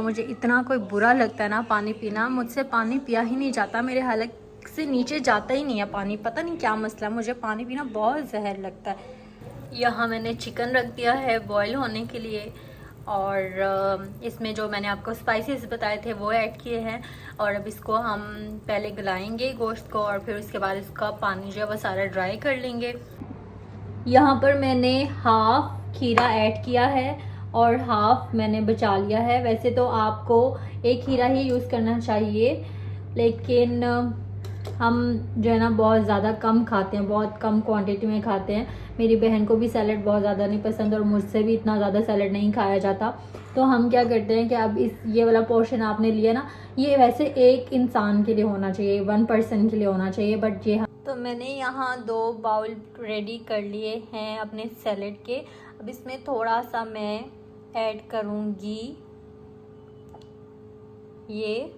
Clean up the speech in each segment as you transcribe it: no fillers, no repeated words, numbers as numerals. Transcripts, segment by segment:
मुझे इतना कोई बुरा लगता है ना पानी पीना, मुझसे पानी पिया ही नहीं जाता, मेरे हलक से नीचे जाता ही नहीं है पानी। पता नहीं क्या मसला है, मुझे पानी पीना बहुत जहर लगता है। यहाँ मैंने चिकन रख दिया है बॉईल होने के लिए और इसमें जो मैंने आपको स्पाइसेस बताए थे वो ऐड किए हैं। और अब इसको हम पहले गलाएंगे गोश्त को और फिर उसके बाद इसका पानी जो है वो सारा ड्राई कर लेंगे। यहाँ पर मैंने हाफ खीरा ऐड किया है और हाफ मैंने बचा लिया है। वैसे तो आपको एक खीरा ही यूज़ करना चाहिए, लेकिन हम जो है ना बहुत ज़्यादा कम खाते हैं, बहुत कम क्वांटिटी में खाते हैं। मेरी बहन को भी सैलड बहुत ज़्यादा नहीं पसंद और मुझसे भी इतना ज़्यादा सैलड नहीं खाया जाता। तो हम क्या करते हैं कि अब ये वाला पोर्शन आपने लिया ना, ये वैसे एक इंसान के लिए होना चाहिए, 1 पर्सन के लिए होना चाहिए, बट ये तो मैंने यहाँ 2 बाउल रेडी कर लिए हैं अपने सैलड के। अब इसमें थोड़ा सा मैं ऐड करूँगी ये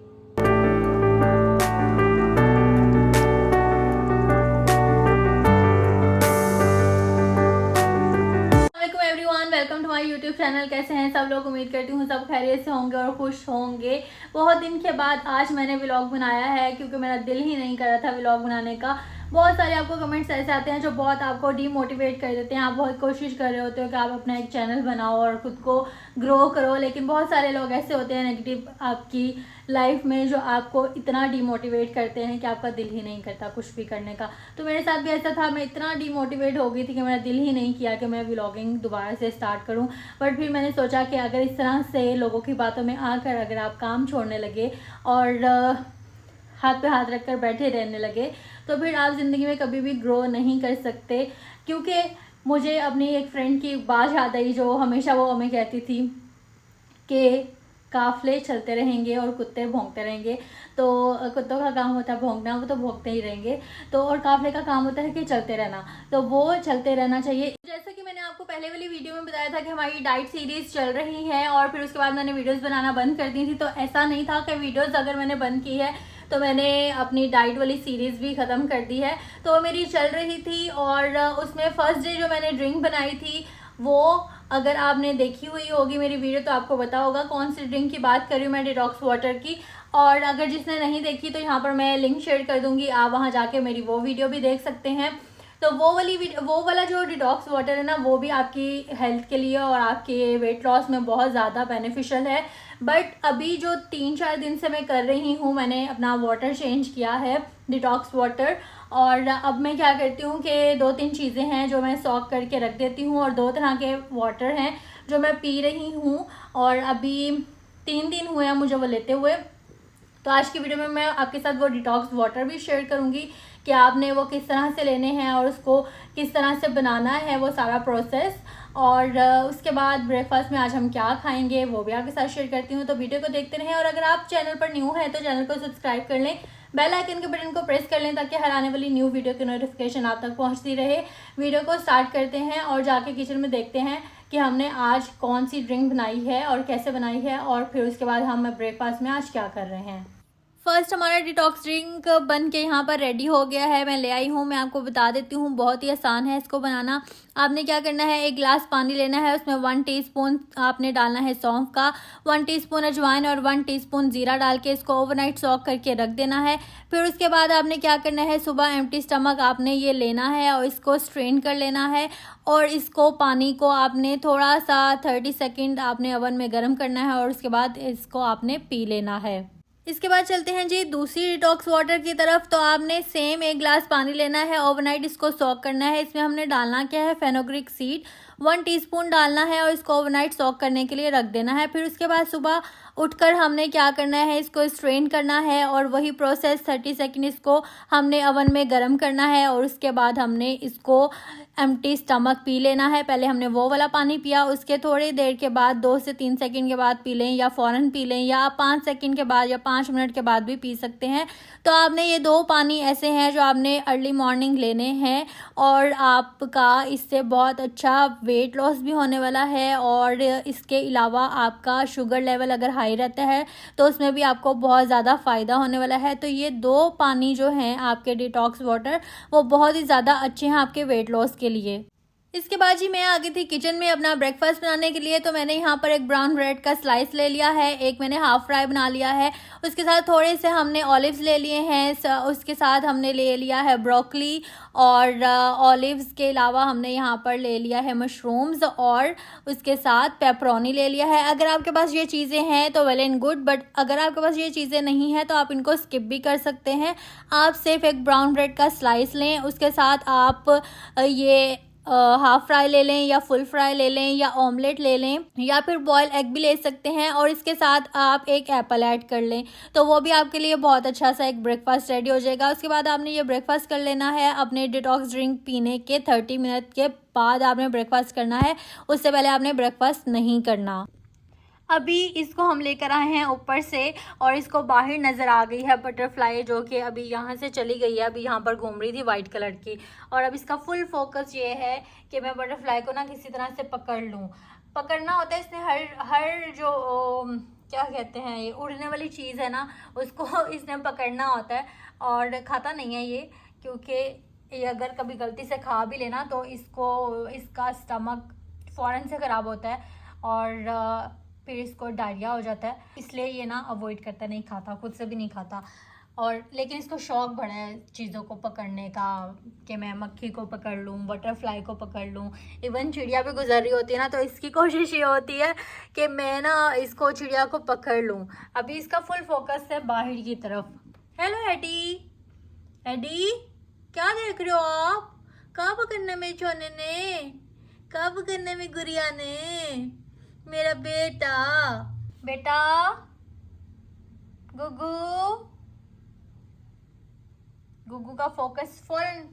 welcome to my YouTube channel. कैसे हैं सब लोग? उम्मीद करती हूँ सब खैरियत से होंगे और खुश होंगे। बहुत दिन के बाद आज मैंने व्लॉग बनाया है क्योंकि मेरा दिल ही नहीं कर रहा था व्लॉग बनाने का। बहुत सारे आपको कमेंट्स ऐसे आते हैं जो बहुत आपको डीमोटिवेट कर देते हैं। आप बहुत कोशिश कर रहे होते हो कि आप अपना एक चैनल बनाओ और खुद को ग्रो करो, लेकिन बहुत सारे लोग ऐसे होते हैं नेगेटिव आपकी लाइफ में जो आपको इतना डीमोटिवेट करते हैं कि आपका दिल ही नहीं करता कुछ भी करने का। तो मेरे साथ भी ऐसा था, मैं इतना डीमोटिवेट हो गई थी कि मेरा दिल ही नहीं किया कि मैं व्लॉगिंग दोबारा से स्टार्ट करूं। बट फिर मैंने सोचा कि अगर इस तरह से लोगों की बातों में आकर अगर आप काम छोड़ने लगे और हाथ पे हाथ रखकर बैठे रहने लगे तो फिर आप ज़िंदगी में कभी भी ग्रो नहीं कर सकते। क्योंकि मुझे अपनी एक फ्रेंड की बात याद आई जो हमेशा वो हमें कहती थी कि काफ़िले चलते रहेंगे और कुत्ते भौंकते रहेंगे। तो कुत्तों का काम होता है भौंकना, वो तो भौंकते ही रहेंगे। तो और काफ़िले का काम होता है कि चलते रहना, तो वो चलते रहना चाहिए। जैसा कि मैंने आपको पहले वाली वीडियो में बताया था कि हमारी डाइट सीरीज़ चल रही है और फिर उसके बाद मैंने वीडियोस बनाना बंद कर दी थी। तो ऐसा नहीं था कि वीडियोस अगर मैंने बंद की है तो मैंने अपनी डाइट वाली सीरीज़ भी ख़त्म कर दी है। तो मेरी चल रही थी और उसमें फर्स्ट डे जो मैंने ड्रिंक बनाई थी वो अगर आपने देखी हुई होगी मेरी वीडियो तो आपको पता होगा कौन सी ड्रिंक की बात कर रही हूँ मैं, डिटॉक्स वाटर की। और अगर जिसने नहीं देखी तो यहाँ पर मैं लिंक शेयर कर दूँगी, आप वहाँ जाके मेरी वो वीडियो भी देख सकते हैं। तो वो वाला जो डिटॉक्स वाटर है ना वो भी आपकी हेल्थ के लिए और आपके वेट लॉस में बहुत ज़्यादा बेनिफिशियल है। बट अभी जो 3-4 दिन से मैं कर रही हूँ, मैंने अपना वाटर चेंज किया है डिटॉक्स वाटर। और अब मैं क्या करती हूँ कि 2-3 चीज़ें हैं जो मैं सॉक करके रख देती हूँ और 2 तरह के वाटर हैं जो मैं पी रही हूँ और अभी 3 दिन हुए हैं मुझे वो लेते हुए। तो आज की वीडियो में मैं आपके साथ वो डिटॉक्स वाटर भी शेयर करूँगी कि आपने वो किस तरह से लेने हैं और उसको किस तरह से बनाना है, वो सारा प्रोसेस। और उसके बाद ब्रेकफास्ट में आज हम क्या खाएंगे वो भी आपके साथ शेयर करती हूँ। तो वीडियो को देखते रहें और अगर आप चैनल पर न्यू हैं तो चैनल को सब्सक्राइब कर लें, बेल आइकन के बटन को प्रेस कर लें ताकि हर आने वाली न्यू वीडियो की नोटिफिकेशन आप तक पहुँचती रहे। वीडियो को स्टार्ट करते हैं और जाके किचन में देखते हैं कि हमने आज कौन सी ड्रिंक बनाई है और कैसे बनाई है और फिर उसके बाद हम ब्रेकफास्ट में आज क्या कर रहे हैं। फर्स्ट हमारा डिटॉक्स ड्रिंक बन के यहाँ पर रेडी हो गया है, मैं ले आई हूँ। मैं आपको बता देती हूँ, बहुत ही आसान है इसको बनाना। आपने क्या करना है, 1 गिलास पानी लेना है, उसमें 1 टीस्पून आपने डालना है सौंफ का, 1 टीस्पून अजवाइन और 1 टीस्पून जीरा डाल के इसको ओवरनाइट सॉक करके रख देना है। फिर उसके बाद आपने क्या करना है, सुबह एम्प्टी स्टमक आपने ये लेना है और इसको स्ट्रेन कर लेना है और इसको पानी को आपने थोड़ा सा 30 सेकेंड आपने ओवन में गर्म करना है और उसके बाद इसको आपने पी लेना है। इसके बाद चलते हैं जी दूसरी डिटॉक्स वाटर की तरफ। तो आपने सेम 1 गिलास पानी लेना है, ओवरनाइट इसको सॉक करना है। इसमें हमने डालना क्या है, फेनोग्रीक सीड 1 टीस्पून डालना है और इसको ओवरनाइट सॉक करने के लिए रख देना है। फिर उसके बाद सुबह उठकर हमने क्या करना है, इसको स्ट्रेन करना है और वही प्रोसेस 30 सेकंड इसको हमने ओवन में गर्म करना है और उसके बाद हमने इसको एम्प्टी स्टमक पी लेना है। पहले हमने वो वाला पानी पिया, उसके थोड़ी देर के बाद 2 से 3 सेकंड के बाद पी लें या फ़ौरन पी लें या 5 सेकंड के बाद या 5 मिनट के बाद भी पी सकते हैं। तो आपने ये 2 पानी ऐसे हैं जो आपने अर्ली मॉर्निंग लेने हैं और आपका इससे बहुत अच्छा वेट लॉस भी होने वाला है और इसके अलावा आपका शुगर लेवल अगर हाई रहता है तो उसमें भी आपको बहुत ज़्यादा फ़ायदा होने वाला है। तो ये 2 पानी जो हैं आपके डिटॉक्स वाटर वो बहुत ही ज़्यादा अच्छे हैं आपके वेट लॉस के लिए। इसके बाद जी मैं आ गई थी किचन में अपना ब्रेकफास्ट बनाने के लिए। तो मैंने यहाँ पर एक ब्राउन ब्रेड का स्लाइस ले लिया है, एक मैंने हाफ फ्राई बना लिया है। उसके साथ थोड़े से हमने ऑलिव्स ले लिए हैं, उसके साथ हमने ले लिया है ब्रोकली, और ऑलिव्स के अलावा हमने यहाँ पर ले लिया है मशरूम्स, और उसके साथ पेपरोनी ले लिया है। अगर आपके पास ये चीज़ें हैं तो वेल एंड गुड, बट अगर आपके पास ये चीज़ें नहीं हैं तो आप इनको स्किप भी कर सकते हैं। आप सिर्फ एक ब्राउन ब्रेड का स्लाइस लें, उसके साथ आप ये हाफ फ्राई ले लें या फुल फ्राई ले लें या ऑमलेट ले लें या फिर बॉयल एग भी ले सकते हैं, और इसके साथ आप एक एप्पल ऐड कर लें तो वो भी आपके लिए बहुत अच्छा सा एक ब्रेकफास्ट रेडी हो जाएगा। उसके बाद आपने ये ब्रेकफास्ट कर लेना है। अपने डिटॉक्स ड्रिंक पीने के 30 मिनट के बाद आपने ब्रेकफास्ट करना है, उससे पहले आपने ब्रेकफास्ट नहीं करना। अभी इसको हम लेकर आए हैं ऊपर से, और इसको बाहर नज़र आ गई है बटरफ्लाई, जो कि अभी यहाँ से चली गई है। अभी यहाँ पर घूम रही थी वाइट कलर की, और अब इसका फुल फोकस ये है कि मैं बटरफ्लाई को ना किसी तरह से पकड़ लूँ। पकड़ना होता है इसने हर जो क्या कहते हैं, ये उड़ने वाली चीज़ है ना, उसको इसने पकड़ना होता है। और खाता नहीं है ये, क्योंकि ये अगर कभी गलती से खा भी लेना तो इसका स्टमक फ़ौरन से ख़राब होता है, और फिर इसको डायरिया हो जाता है। इसलिए ये ना अवॉइड करता, नहीं खाता, खुद से भी नहीं खाता। और लेकिन इसको शौक़ बड़ा है चीज़ों को पकड़ने का, कि मैं मक्खी को पकड़ लूँ, बटरफ्लाई को पकड़ लूँ। इवन चिड़िया भी गुजर रही होती है ना, तो इसकी कोशिश ये होती है कि मैं ना इसको, चिड़िया को पकड़ लूँ। अभी इसका फुल फोकस है बाहर की तरफ। हेलो एडी, एडी क्या देख रहे हो आप? कहाँ पकड़ना मेरे छोने ने, कहाँ पकड़ना मेरी गुड़िया ने, मेरा बेटा, बेटा गुगू। गुगू का फोकस फौरन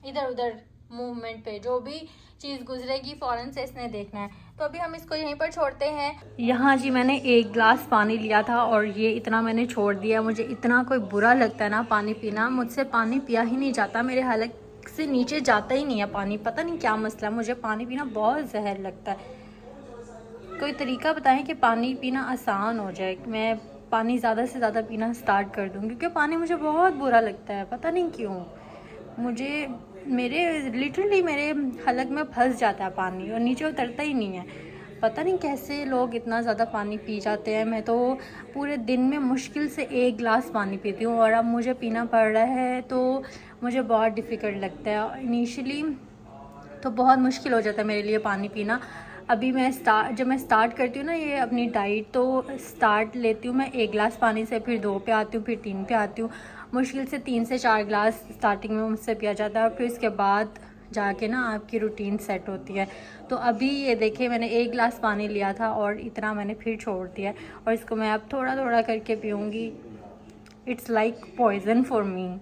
इधर उधर मूवमेंट पे, जो भी चीज़ गुजरेगी फौरन से इसने देखना है। तो अभी हम इसको यहीं पर छोड़ते हैं। यहाँ जी मैंने 1 गिलास पानी लिया था और ये इतना मैंने छोड़ दिया। मुझे इतना कोई बुरा लगता है ना पानी पीना, मुझसे पानी पिया ही नहीं जाता, मेरे हलक से नीचे जाता ही नहीं है पानी। पता नहीं क्या मसला है, मुझे पानी पीना बहुत जहर लगता है। कोई तरीका बताएं कि पानी पीना आसान हो जाए, मैं पानी ज़्यादा से ज़्यादा पीना स्टार्ट कर दूँ, क्योंकि पानी मुझे बहुत बुरा लगता है, पता नहीं क्यों। मुझे लिटरली मेरे हलक में फंस जाता है पानी और नीचे उतरता ही नहीं है। पता नहीं कैसे लोग इतना ज़्यादा पानी पी जाते हैं। मैं तो पूरे दिन में मुश्किल से 1 गिलास पानी पीती हूँ, और अब मुझे पीना पड़ रहा है तो मुझे बहुत डिफ़िकल्ट लगता है। इनिशियली तो बहुत मुश्किल हो जाता है मेरे लिए पानी पीना। अभी जब मैं स्टार्ट करती हूँ ना ये अपनी डाइट, तो स्टार्ट लेती हूँ मैं 1 गिलास पानी से, फिर 2 पे आती हूँ, फिर 3 पे आती हूँ। मुश्किल से 3 से 4 गिलास स्टार्टिंग में मुझसे पिया जाता है, और फिर इसके बाद जाके ना आपकी रूटीन सेट होती है। तो अभी ये देखिए मैंने 1 गिलास पानी लिया था और इतना मैंने फिर छोड़ दिया है, और इसको मैं अब थोड़ा थोड़ा करके पीऊँगी। It's like poison for me,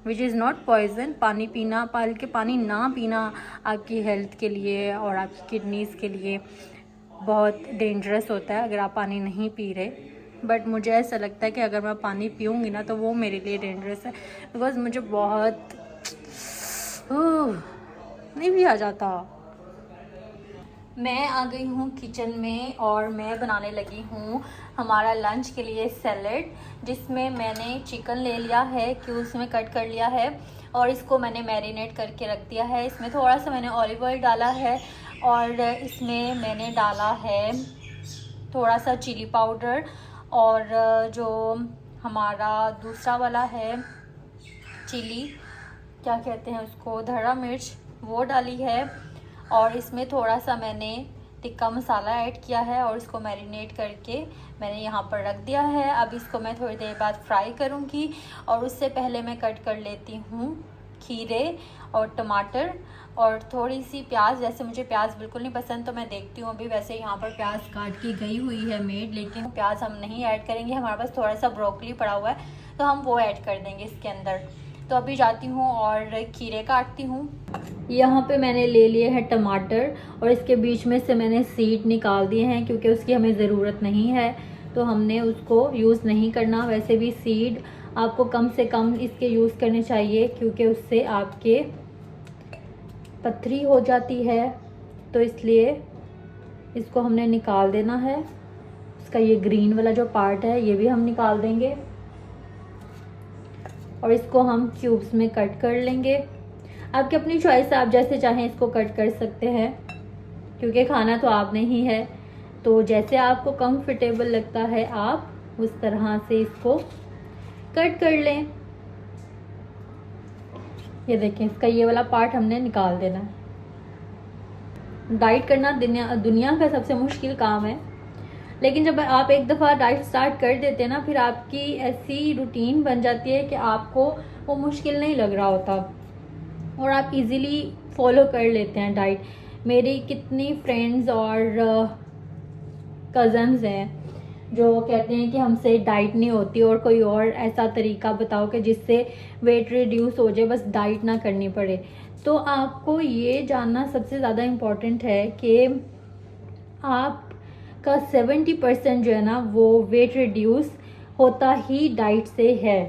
which is not poison. पानी ना पीना आपकी हेल्थ के लिए और आपकी किडनीज़ के लिए बहुत डेंजरस होता है अगर आप पानी नहीं पी रहे। बट मुझे ऐसा लगता है कि अगर मैं पानी पीऊँगी ना तो वो मेरे लिए डेंजरस है, बिकॉज़ मुझे बहुत नहीं भी आ जाता। मैं आ गई हूँ किचन में और मैं बनाने लगी हूँ हमारा लंच के लिए सैलेड, जिसमें मैंने चिकन ले लिया है, क्यूब्स में कट कर लिया है, और इसको मैंने मैरिनेट करके रख दिया है। इसमें थोड़ा सा मैंने ऑलिव ऑयल डाला है, और इसमें मैंने डाला है थोड़ा सा चिली पाउडर, और जो हमारा दूसरा वाला है चिली, क्या कहते हैं उसको, धड़ा मिर्च, वो डाली है। और इसमें थोड़ा सा मैंने टिक्का मसाला ऐड किया है, और इसको मैरिनेट करके मैंने यहाँ पर रख दिया है। अब इसको मैं थोड़ी देर बाद फ्राई करूँगी, और उससे पहले मैं कट कर लेती हूँ खीरे और टमाटर और थोड़ी सी प्याज। जैसे मुझे प्याज बिल्कुल नहीं पसंद, तो मैं देखती हूँ अभी वैसे यहाँ पर प्याज काट की गई हुई है मेड, लेकिन प्याज हम नहीं ऐड करेंगे। हमारे पास थोड़ा सा ब्रोकली पड़ा हुआ है तो हम वो ऐड कर देंगे इसके अंदर। तो अभी जाती हूँ और खीरे काटती हूँ। यहाँ पे मैंने ले लिए हैं टमाटर, और इसके बीच में से मैंने सीड निकाल दिए हैं, क्योंकि उसकी हमें ज़रूरत नहीं है, तो हमने उसको यूज़ नहीं करना। वैसे भी सीड आपको कम से कम इसके यूज़ करने चाहिए, क्योंकि उससे आपके पथरी हो जाती है, तो इसलिए इसको हमने निकाल देना है। इसका ये ग्रीन वाला जो पार्ट है ये भी हम निकाल देंगे, और इसको हम क्यूब्स में कट कर लेंगे। आपकी अपनी चॉइस है, आप जैसे चाहें इसको कट कर सकते हैं, क्योंकि खाना तो आपने ही है। तो जैसे आपको कंफर्टेबल लगता है आप उस तरह से इसको कट कर लें। ये देखें, इसका ये वाला पार्ट हमने निकाल देना है। डाइट करना दुनिया का सबसे मुश्किल काम है, लेकिन जब आप एक दफ़ा डाइट स्टार्ट कर देते हैं ना, फिर आपकी ऐसी रूटीन बन जाती है कि आपको वो मुश्किल नहीं लग रहा होता और आप इजीली फॉलो कर लेते हैं डाइट। मेरी कितनी फ्रेंड्स और कज़न्स हैं जो कहते हैं कि हमसे डाइट नहीं होती और कोई और ऐसा तरीका बताओ कि जिससे वेट रिड्यूस हो जाए, बस डाइट ना करनी पड़े। तो आपको ये जानना सबसे ज़्यादा इम्पॉर्टेंट है कि आपका 70% जो है ना वो वेट रिड्यूस होता ही डाइट से है।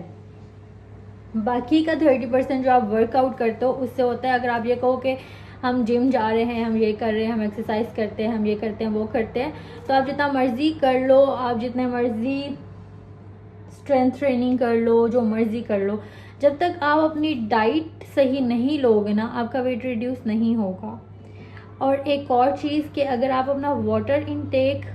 बाकी का 30% जो आप वर्कआउट करते हो उससे होता है। अगर आप ये कहो कि हम जिम जा रहे हैं, हम ये कर रहे हैं, हम एक्सरसाइज करते हैं, हम ये करते हैं, वो करते हैं, तो आप जितना मर्जी कर लो, आप जितने मर्जी स्ट्रेंथ ट्रेनिंग कर लो, जो मर्जी कर लो, जब तक आप अपनी डाइट सही नहीं लोगे ना, आपका वेट रिड्यूस नहीं होगा। और एक और चीज़ कि अगर आप अपना वाटर इनटेक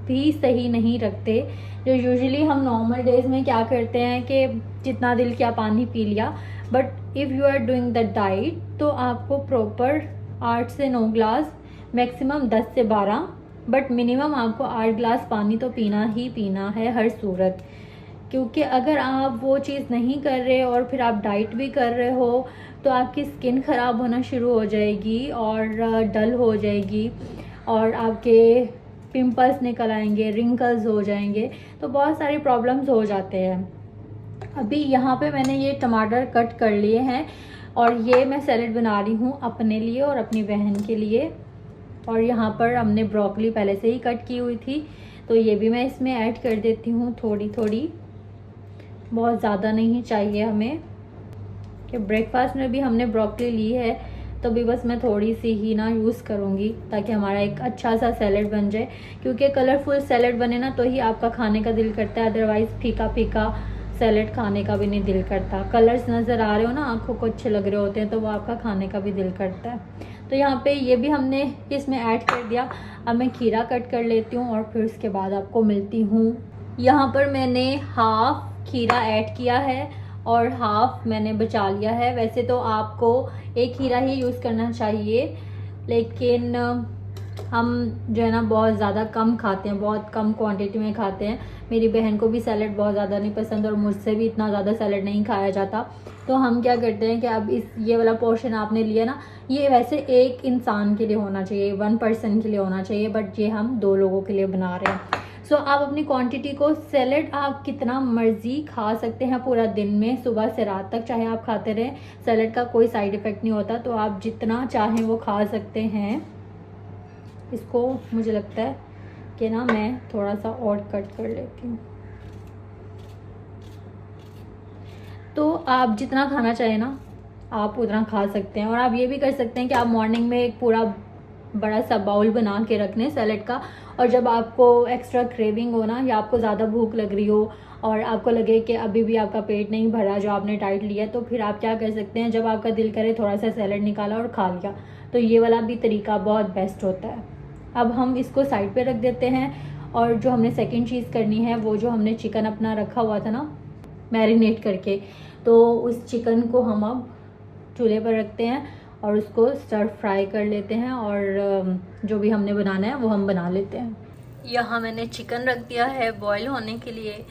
भी सही नहीं रखते, जो यूजुअली हम नॉर्मल डेज में क्या करते हैं कि जितना दिल किया पानी पी लिया, but if you are doing the diet तो आपको प्रॉपर 8 से 9 ग्लास, मैक्सिमम 10 से 12, बट मिनिमम आपको 8 ग्लास पानी तो पीना ही पीना है हर सूरत। क्योंकि अगर आप वो चीज़ नहीं कर रहे और फिर आप डाइट भी कर रहे हो तो आपकी स्किन ख़राब होना शुरू हो जाएगी और डल हो जाएगी और आपके पिंपल्स निकल आएंगे, रिंकल्स हो जाएंगे, तो बहुत सारी प्रॉब्लम्स हो जाते हैं। अभी यहाँ पे मैंने ये टमाटर कट कर लिए हैं और ये मैं सैलेड बना रही हूँ अपने लिए और अपनी बहन के लिए। और यहाँ पर हमने ब्रोकली पहले से ही कट की हुई थी, तो ये भी मैं इसमें ऐड कर देती हूँ थोड़ी थोड़ी, बहुत ज़्यादा नहीं चाहिए हमें। कि ब्रेकफास्ट में भी हमने ब्रोकली ली है तो भी बस मैं थोड़ी सी ही ना यूज़ करूँगी ताकि हमारा एक अच्छा सा सैलेड बन जाए। क्योंकि कलरफुल सैलेड बने ना तो ही आपका खाने का दिल करता है, अदरवाइज़ फीका फीका सैलेड खाने का भी नहीं दिल करता। कलर्स नज़र आ रहे हो ना, आँखों को अच्छे लग रहे होते हैं, तो वो आपका खाने का भी दिल करता है। तो यहाँ पे ये भी हमने इसमें ऐड कर दिया। अब मैं खीरा कट कर लेती हूँ और फिर उसके बाद आपको मिलती हूँ। यहाँ पर मैंने हाफ खीरा ऐड किया है और हाफ मैंने बचा लिया है। वैसे तो आपको एक खीरा ही यूज़ करना चाहिए, लेकिन हम जो है ना बहुत ज़्यादा कम खाते हैं, बहुत कम क्वांटिटी में खाते हैं। मेरी बहन को भी सैलेड बहुत ज़्यादा नहीं पसंद और मुझसे भी इतना ज़्यादा सैलेड नहीं खाया जाता। तो हम क्या करते हैं कि अब ये वाला पोर्शन आपने लिया ना, ये वैसे एक इंसान के लिए होना चाहिए, 1 पर्सन के लिए होना चाहिए, बट ये हम 2 लोगों के लिए बना रहे हैं। सो आप अपनी क्वांटिटी को, सैलेड आप कितना मर्जी खा सकते हैं पूरा दिन में, सुबह से रात तक चाहे आप खाते रहें, सैलेड का कोई साइड इफ़ेक्ट नहीं होता। तो आप जितना चाहें वो खा सकते हैं। इसको मुझे लगता है कि ना मैं थोड़ा सा और कट कर लेती हूँ। तो आप जितना खाना चाहें ना आप उतना खा सकते हैं। और आप ये भी कर सकते हैं कि आप मॉर्निंग में एक पूरा बड़ा सा बाउल बना के रख लें सैलेड का, और जब आपको एक्स्ट्रा क्रेविंग हो ना या आपको ज़्यादा भूख लग रही हो और आपको लगे कि अभी भी आपका पेट नहीं भरा जो आपने डाइट लिया, तो फिर आप क्या कर सकते हैं, जब आपका दिल करे थोड़ा सा सैलेड निकाला और खा लिया। तो ये वाला भी तरीका बहुत बेस्ट होता है। अब हम इसको साइड पे रख देते हैं और जो हमने सेकंड चीज़ करनी है, वो जो हमने चिकन अपना रखा हुआ था ना मैरिनेट करके, तो उस चिकन को हम अब चूल्हे पर रखते हैं और उसको स्टर फ्राई कर लेते हैं और जो भी हमने बनाना है वो हम बना लेते हैं। यहाँ मैंने चिकन रख दिया है बॉईल होने के लिए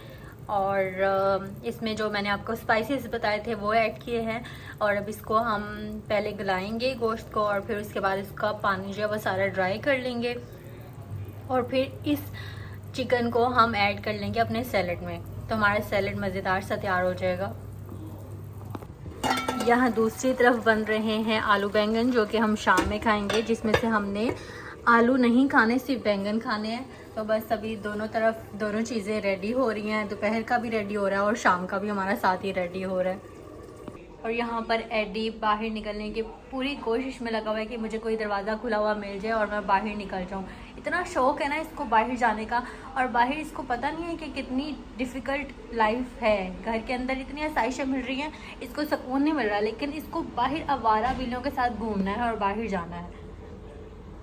और इसमें जो मैंने आपको स्पाइसेस बताए थे वो ऐड किए हैं। और अब इसको हम पहले गलाएंगे गोश्त को और फिर उसके बाद इसका पानी जो है वो सारा ड्राई कर लेंगे और फिर इस चिकन को हम ऐड कर लेंगे अपने सैलेड में, तो हमारा सैलेड मज़ेदार सा तैयार हो जाएगा। यहाँ दूसरी तरफ बन रहे हैं आलू बैंगन, जो कि हम शाम में खाएंगे, जिसमें से हमने आलू नहीं खाने, सिर्फ बैंगन खाने हैं। तो बस अभी दोनों तरफ दोनों चीज़ें रेडी हो रही हैं, दोपहर का भी रेडी हो रहा है और शाम का भी हमारा साथ ही रेडी हो रहा है। और यहाँ पर एडी बाहर निकलने की पूरी कोशिश में लगा हुआ है कि मुझे कोई दरवाज़ा खुला हुआ मिल जाए और मैं बाहर निकल जाऊँ। इतना शौक है ना इसको बाहर जाने का, और बाहर इसको पता नहीं है कि कितनी डिफ़िकल्ट लाइफ है। घर के अंदर इतनी आसाइशें मिल रही हैं, इसको सुकून नहीं मिल रहा, लेकिन इसको बाहर आवारा बिल्लियों के साथ घूमना है और बाहर जाना है।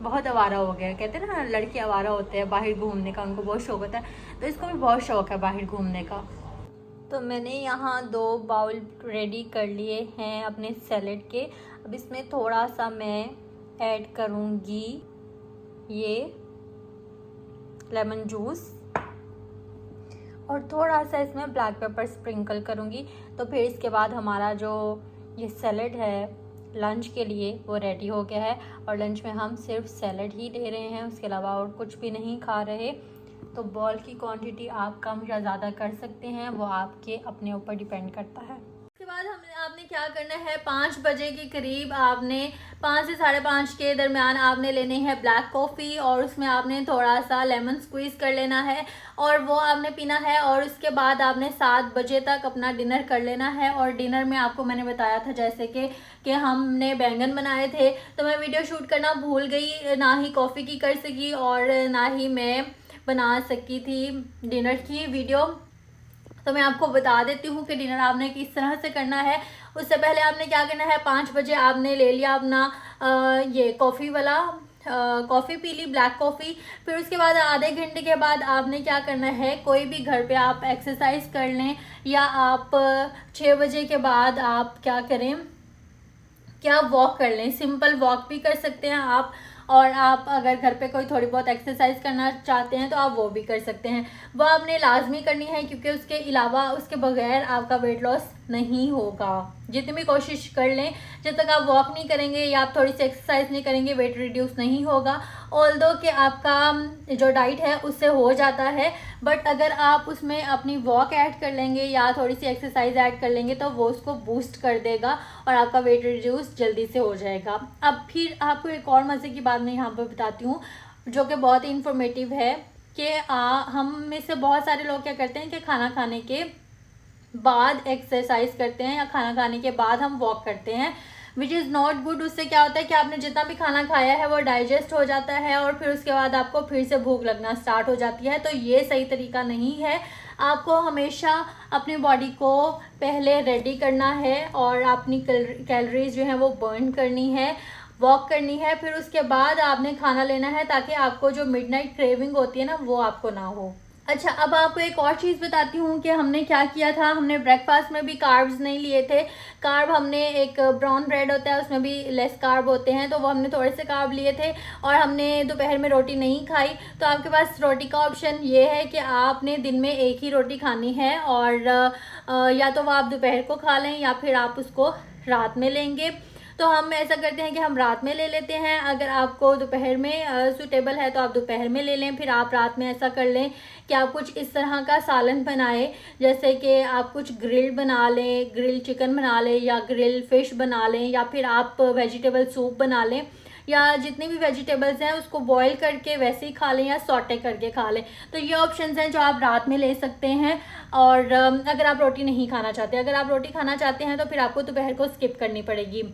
बहुत आवारा हो गया, कहते हैं ना लड़के आवारा होते हैं, बाहर घूमने का उनको बहुत शौक होता है, तो इसको भी बहुत शौक है बाहर घूमने का। तो मैंने यहाँ 2 बाउल रेडी कर लिए हैं अपने सैलेड के। अब इसमें थोड़ा सा मैं ऐड करूँगी ये लेमन जूस, और थोड़ा सा इसमें ब्लैक पेपर स्प्रिंकल करूँगी। तो फिर इसके बाद हमारा जो ये सैलेड है लंच के लिए वो रेडी हो गया है। और लंच में हम सिर्फ सैलेड ही ले रहे हैं, उसके अलावा और कुछ भी नहीं खा रहे। तो बॉल की क्वांटिटी आप कम या ज़्यादा कर सकते हैं, वो आपके अपने ऊपर डिपेंड करता है। उसके बाद आपने क्या करना है, 5 बजे के करीब आपने 5 से 5:30 के दरमियान आपने लेने हैं ब्लैक कॉफ़ी, और उसमें आपने थोड़ा सा लेमन स्क्वीज़ कर लेना है और वो आपने पीना है। और उसके बाद आपने 7 बजे तक अपना डिनर कर लेना है। और डिनर में आपको मैंने बताया था जैसे कि हमने बैंगन बनाए थे, तो मैं वीडियो शूट करना भूल गई, ना ही कॉफ़ी की कर सकी और ना ही मैं बना सकी थी डिनर की वीडियो। तो मैं आपको बता देती हूँ कि डिनर आपने किस तरह से करना है। उससे पहले आपने क्या करना है, 5 बजे आपने ले लिया अपना ये कॉफ़ी वाला कॉफ़ी पी ली, ब्लैक कॉफ़ी। फिर उसके बाद आधे घंटे के बाद आपने क्या करना है, कोई भी घर पे आप एक्सरसाइज कर लें, या आप 6 बजे के बाद आप क्या करें, क्या वॉक कर लें, सिंपल वॉक भी कर सकते हैं आप। और आप अगर घर पे कोई थोड़ी बहुत एक्सरसाइज करना चाहते हैं तो आप वो भी कर सकते हैं, वो आपने लाजमी करनी है, क्योंकि उसके अलावा उसके बगैर आपका वेट लॉस नहीं होगा। जितनी भी कोशिश कर लें, जब तक आप वॉक नहीं करेंगे या आप थोड़ी सी एक्सरसाइज नहीं करेंगे, वेट रिड्यूस नहीं होगा। ऑल्दो कि आपका जो डाइट है उससे हो जाता है, बट अगर आप उसमें अपनी वॉक ऐड कर लेंगे या थोड़ी सी एक्सरसाइज ऐड कर लेंगे तो वो उसको बूस्ट कर देगा और आपका वेट रिड्यूस जल्दी से हो जाएगा। अब फिर आपको एक और मज़े की बात मैं यहाँ पर बताती हूँ, जो कि बहुत ही इंफॉर्मेटिव है, कि हम में से बहुत सारे लोग क्या करते हैं कि खाना खाने के बाद एक्सरसाइज करते हैं या खाना खाने के बाद हम वॉक करते हैं, विच इज़ नॉट गुड। उससे क्या होता है कि आपने जितना भी खाना खाया है वो डाइजेस्ट हो जाता है और फिर उसके बाद आपको फिर से भूख लगना स्टार्ट हो जाती है। तो ये सही तरीका नहीं है। आपको हमेशा अपनी बॉडी को पहले रेडी करना है और अपनी कैलोरीज जो है वो बर्न करनी है, वॉक करनी है, फिर उसके बाद आपने खाना लेना है, ताकि आपको जो मिडनाइट क्रेविंग होती है ना वो आपको ना हो। अच्छा, अब आपको एक और चीज़ बताती हूँ कि हमने क्या किया था। हमने ब्रेकफास्ट में भी कार्ब्स नहीं लिए थे। कार्ब हमने एक ब्राउन ब्रेड होता है, उसमें भी लेस कार्ब होते हैं, तो वो हमने थोड़े से कार्ब लिए थे। और हमने दोपहर में रोटी नहीं खाई। तो आपके पास रोटी का ऑप्शन ये है कि आपने दिन में एक ही रोटी खानी है, और या तो वो आप दोपहर को खा लें या फिर आप उसको रात में लेंगे। तो हम ऐसा करते हैं कि हम रात में ले लेते हैं। अगर आपको दोपहर में सूटेबल है तो आप दोपहर में ले लें। फिर आप रात में ऐसा कर लें कि आप कुछ इस तरह का सालन बनाएं, जैसे कि आप कुछ ग्रिल बना लें, ग्रिल चिकन बना लें या ग्रिल फिश बना लें, या फिर आप वेजिटेबल सूप बना लें, या जितनी भी वेजिटेबल्स हैं उसको बॉईल करके वैसे ही खा लें या सॉटे करके खा लें। तो ये ऑप्शंस हैं जो आप रात में ले सकते हैं। और अगर आप रोटी नहीं खाना चाहते, अगर आप रोटी खाना चाहते हैं तो फिर आपको दोपहर को स्किप करनी पड़ेगी।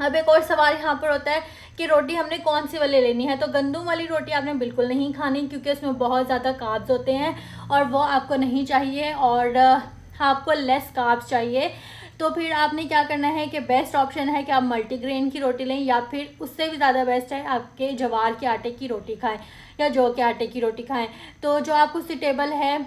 अब एक और सवाल यहाँ पर होता है कि रोटी हमने कौन सी वाली लेनी है। तो गंदम वाली रोटी आपने बिल्कुल नहीं खानी, क्योंकि उसमें बहुत ज़्यादा कार्ब्स होते हैं और वो आपको नहीं चाहिए, और आपको लेस कार्ब्स चाहिए। तो फिर आपने क्या करना है कि बेस्ट ऑप्शन है कि आप मल्टीग्रेन की रोटी लें, या फिर उससे भी ज़्यादा बेस्ट है आपके ज्वार के आटे की रोटी खाएँ या जौ के आटे की रोटी खाएँ। तो जो आपको सूटेबल है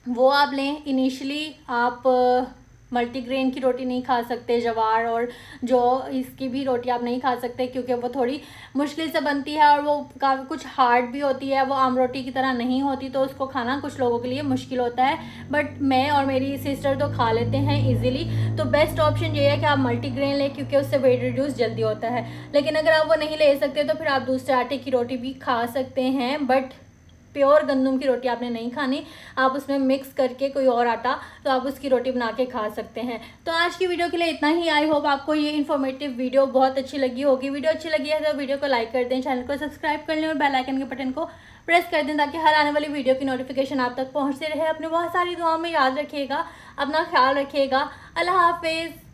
वो आप लें। इनिशियली आप मल्टीग्रेन की रोटी नहीं खा सकते, ज्वार और जो इसकी भी रोटी आप नहीं खा सकते, क्योंकि वो थोड़ी मुश्किल से बनती है और वो काफ़ी कुछ हार्ड भी होती है, वो आम रोटी की तरह नहीं होती, तो उसको खाना कुछ लोगों के लिए मुश्किल होता है। बट मैं और मेरी सिस्टर तो खा लेते हैं इजीली। तो बेस्ट ऑप्शन ये है कि आप मल्टीग्रेन लें, क्योंकि उससे वेट रिड्यूस जल्दी होता है। लेकिन अगर आप वो नहीं ले सकते तो फिर आप दूसरे आटे की रोटी भी खा सकते हैं, बट प्योर गंदम की रोटी आपने नहीं खानी। आप उसमें मिक्स करके कोई और आटा, तो आप उसकी रोटी बना के खा सकते हैं। तो आज की वीडियो के लिए इतना ही। आई होप आपको ये इन्फॉर्मेटिव वीडियो बहुत अच्छी लगी होगी। वीडियो अच्छी लगी है तो वीडियो को लाइक कर दें, चैनल को सब्सक्राइब कर लें और बेल आइकन के बटन को प्रेस कर दें, ताकि हर आने वाली वीडियो की नोटिफिकेशन आप तक पहुँचते रहे। अपने बहुत सारी दुआओं में याद रखिएगा, अपना ख्याल रखिएगा। अल्लाह हाफिज़।